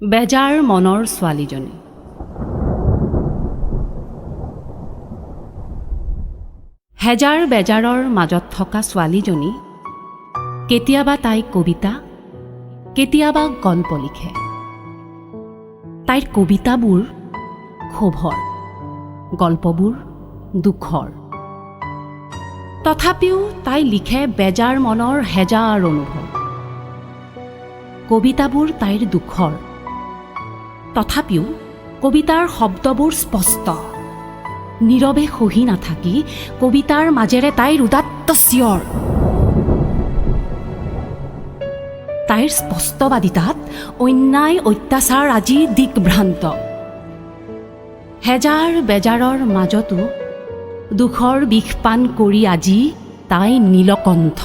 বেজাৰ মনৰ ছোৱালীজনী। হেজাৰ বেজাৰৰ মাজত থকা ছোৱালীজনী কেতিয়াবা তাই কবিতা, কেতিয়াবা গল্প লিখে। তাইৰ কবিতাবোৰ ক্ষোভৰ, গল্পবোৰ দুখৰ। তথাপিও তাই লিখে বেজাৰ মনৰ হেজাৰ অনুভৱ। কবিতাবোৰ তাইৰ দুখৰ, তথাপিও কবিতাৰ শব্দবোৰ স্পষ্ট। নীৰৱে সহি নাথাকি কবিতাৰ মাজেৰে তাইৰ উদাত্ত চিঞৰ। তাইৰ স্পষ্টবাদিতাত অন্যায় অত্যাচাৰ আজি দিগ্ভ্ৰান্ত। হেজাৰ বেজাৰৰ মাজতো দুখৰ বিষপান কৰি আজি তাই নীলকণ্ঠ।